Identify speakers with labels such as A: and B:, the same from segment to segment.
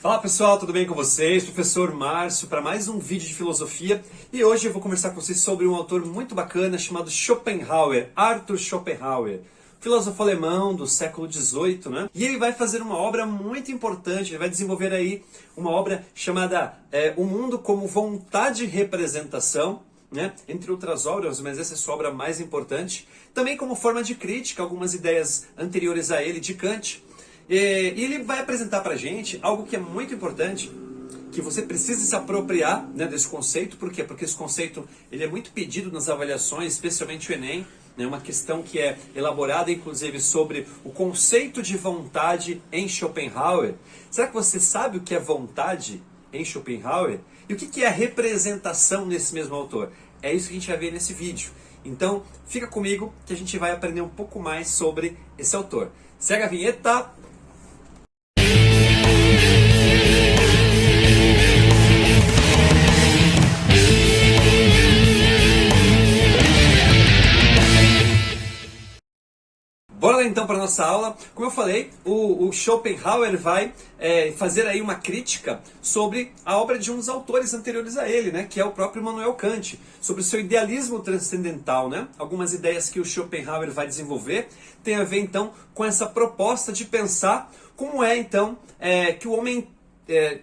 A: Fala pessoal, tudo bem com vocês? Professor Márcio para mais um vídeo de filosofia e hoje eu vou conversar com vocês sobre um autor muito bacana chamado Schopenhauer, Arthur Schopenhauer, filósofo alemão do século XVIII, né? E ele vai fazer uma obra muito importante, ele vai desenvolver aí uma obra chamada O Mundo como Vontade e Representação, né? Entre outras obras, mas essa é a sua obra mais importante, também como forma de crítica a algumas ideias anteriores a ele de Kant. E ele vai apresentar para a gente algo que é muito importante, que você precisa se apropriar, né, desse conceito. Por quê? Porque esse conceito ele é muito pedido nas avaliações, especialmente o Enem, né, uma questão que é elaborada inclusive sobre o conceito de vontade em Schopenhauer. Será que você sabe o que é vontade em Schopenhauer? E o que é a representação nesse mesmo autor? É isso que a gente vai ver nesse vídeo. Então, fica comigo que a gente vai aprender um pouco mais sobre esse autor. Segue a vinheta! Bora lá então para a nossa aula. Como eu falei, o Schopenhauer vai fazer aí uma crítica sobre a obra de um dos autores anteriores a ele, né, que é o próprio Immanuel Kant, sobre o seu idealismo transcendental, né? Algumas ideias que o Schopenhauer vai desenvolver tem a ver então com essa proposta de pensar como é então que o homem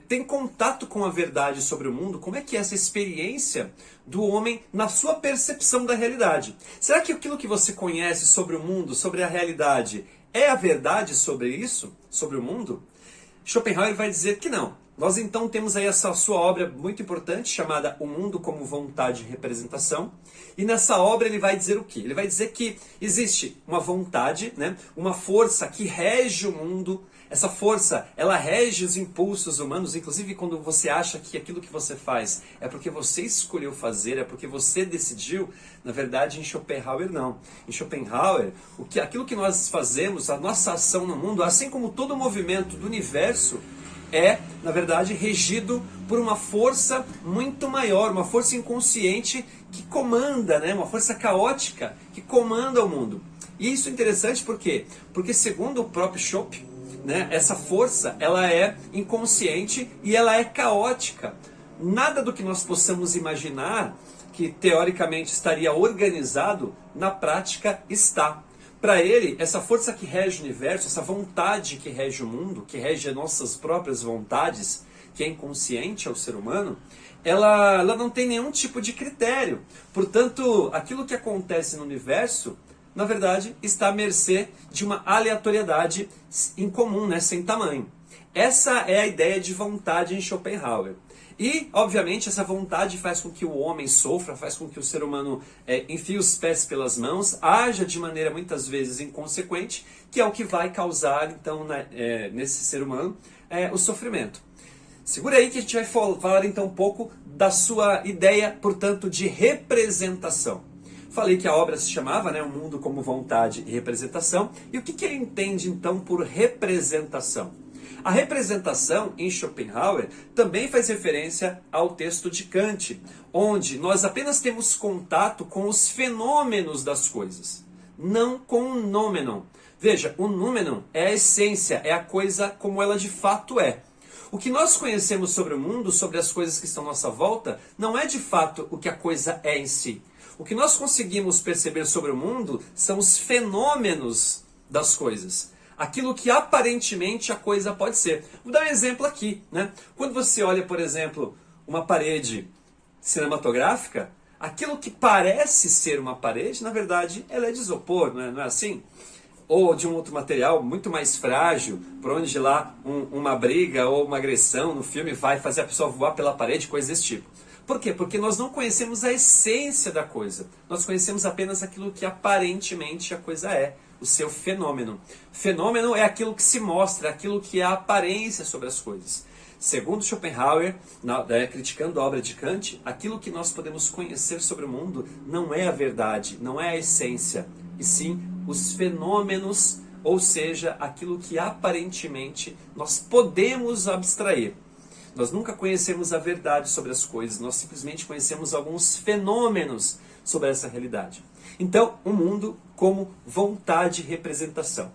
A: tem contato com a verdade sobre o mundo, como é que é essa experiência do homem na sua percepção da realidade. Será que aquilo que você conhece sobre o mundo, sobre a realidade, é a verdade sobre isso, sobre o mundo? Schopenhauer vai dizer que não. Nós então temos aí essa sua obra muito importante, chamada O Mundo como Vontade e Representação. E nessa obra ele vai dizer o quê? Ele vai dizer que existe uma vontade, né? Uma força que rege o mundo. Essa força, ela rege os impulsos humanos, inclusive quando você acha que aquilo que você faz é porque você escolheu fazer, é porque você decidiu. Na verdade, em Schopenhauer não. Em Schopenhauer, aquilo que nós fazemos, a nossa ação no mundo, assim como todo o movimento do universo, é, na verdade, regido por uma força muito maior, uma força inconsciente que comanda, né? Uma força caótica que comanda o mundo. E isso é interessante por quê? Porque segundo o próprio Schopenhauer, né, essa força ela é inconsciente e ela é caótica. Nada do que nós possamos imaginar que teoricamente estaria organizado, na prática está. Para ele, essa força que rege o universo, essa vontade que rege o mundo, que rege as nossas próprias vontades, que é inconsciente ao ser humano, ela não tem nenhum tipo de critério. Portanto, aquilo que acontece no universo, na verdade, está à mercê de uma aleatoriedade incomum, né, sem tamanho. Essa é a ideia de vontade em Schopenhauer. E, obviamente, essa vontade faz com que o homem sofra, faz com que o ser humano enfie os pés pelas mãos, haja de maneira muitas vezes inconsequente, que é o que vai causar, então, nesse ser humano, o sofrimento. Segura aí que a gente vai falar, então, um pouco da sua ideia, portanto, de representação. Falei que a obra se chamava, né, O Mundo como Vontade e Representação. E o que ele entende, então, por representação? A representação, em Schopenhauer, também faz referência ao texto de Kant, onde nós apenas temos contato com os fenômenos das coisas, não com o noumenon. Veja, o noumenon é a essência, é a coisa como ela de fato é. O que nós conhecemos sobre o mundo, sobre as coisas que estão à nossa volta, não é de fato o que a coisa é em si. O que nós conseguimos perceber sobre o mundo são os fenômenos das coisas. Aquilo que aparentemente a coisa pode ser. Vou dar um exemplo aqui, né? Quando você olha, por exemplo, uma parede cinematográfica, aquilo que parece ser uma parede, na verdade, ela é de isopor, não é assim? Ou de um outro material muito mais frágil, por onde lá uma briga ou uma agressão no filme vai fazer a pessoa voar pela parede, coisas desse tipo. Por quê? Porque nós não conhecemos a essência da coisa. Nós conhecemos apenas aquilo que aparentemente a coisa é, o seu fenômeno. Fenômeno é aquilo que se mostra, aquilo que é a aparência sobre as coisas. Segundo Schopenhauer, criticando a obra de Kant, aquilo que nós podemos conhecer sobre o mundo não é a verdade, não é a essência, e sim os fenômenos, ou seja, aquilo que aparentemente nós podemos abstrair. Nós nunca conhecemos a verdade sobre as coisas, nós simplesmente conhecemos alguns fenômenos sobre essa realidade. Então, o mundo como vontade e representação.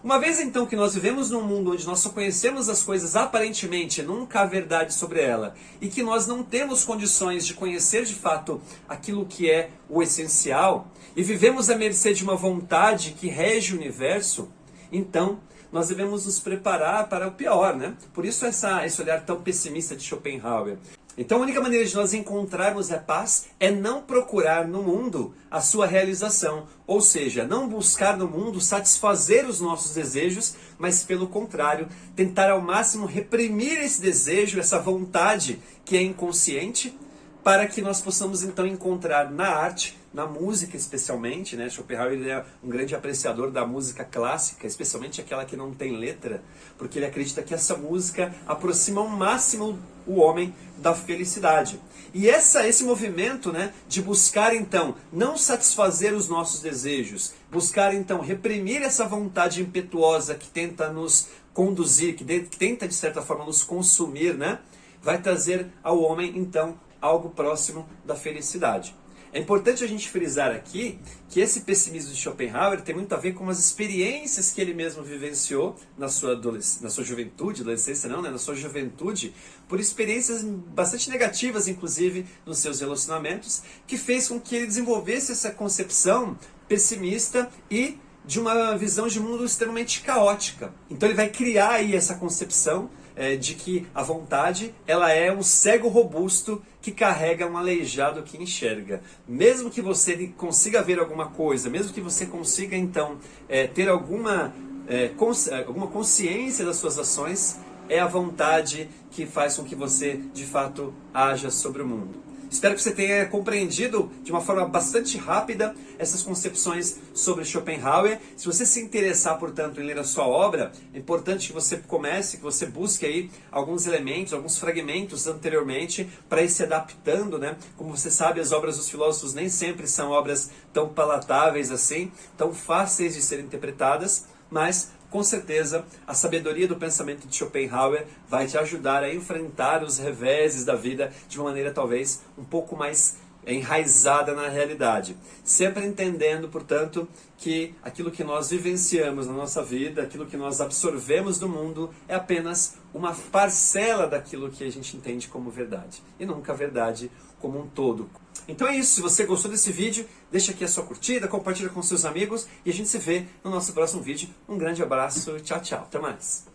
A: Uma vez então que nós vivemos num mundo onde nós só conhecemos as coisas aparentemente, nunca há verdade sobre ela, e que nós não temos condições de conhecer de fato aquilo que é o essencial, e vivemos à mercê de uma vontade que rege o universo, então nós devemos nos preparar para o pior, né? Por isso esse olhar tão pessimista de Schopenhauer. Então a única maneira de nós encontrarmos a paz é não procurar no mundo a sua realização, ou seja, não buscar no mundo satisfazer os nossos desejos, mas pelo contrário, tentar ao máximo reprimir esse desejo, essa vontade que é inconsciente, para que nós possamos então encontrar na arte, na música especialmente, né? Schopenhauer ele é um grande apreciador da música clássica, especialmente aquela que não tem letra, porque ele acredita que essa música aproxima ao máximo o homem da felicidade. E esse movimento, né, de buscar então não satisfazer os nossos desejos, buscar então reprimir essa vontade impetuosa que tenta nos conduzir, que tenta de certa forma nos consumir, né, vai trazer ao homem então algo próximo da felicidade. É importante a gente frisar aqui que esse pessimismo de Schopenhauer tem muito a ver com as experiências que ele mesmo vivenciou na sua juventude, adolescência não, né? Na sua juventude, por experiências bastante negativas, inclusive, nos seus relacionamentos, que fez com que ele desenvolvesse essa concepção pessimista e de uma visão de mundo extremamente caótica. Então ele vai criar aí essa concepção de que a vontade ela é um cego robusto que carrega um aleijado que enxerga. Mesmo que você consiga ver alguma coisa, mesmo que você consiga então ter alguma consciência das suas ações, é a vontade que faz com que você de fato haja sobre o mundo. Espero que você tenha compreendido de uma forma bastante rápida essas concepções sobre Schopenhauer. Se você se interessar, portanto, em ler a sua obra, é importante que você comece, que você busque aí alguns elementos, alguns fragmentos anteriormente para ir se adaptando, né? Como você sabe, as obras dos filósofos nem sempre são obras tão palatáveis assim, tão fáceis de serem interpretadas, mas com certeza, a sabedoria do pensamento de Schopenhauer vai te ajudar a enfrentar os reveses da vida de uma maneira talvez um pouco mais enraizada na realidade. Sempre entendendo, portanto, que aquilo que nós vivenciamos na nossa vida, aquilo que nós absorvemos do mundo, é apenas uma parcela daquilo que a gente entende como verdade. E nunca a verdade como um todo. Então é isso, se você gostou desse vídeo, deixa aqui a sua curtida, compartilha com seus amigos e a gente se vê no nosso próximo vídeo. Um grande abraço, tchau, tchau, até mais!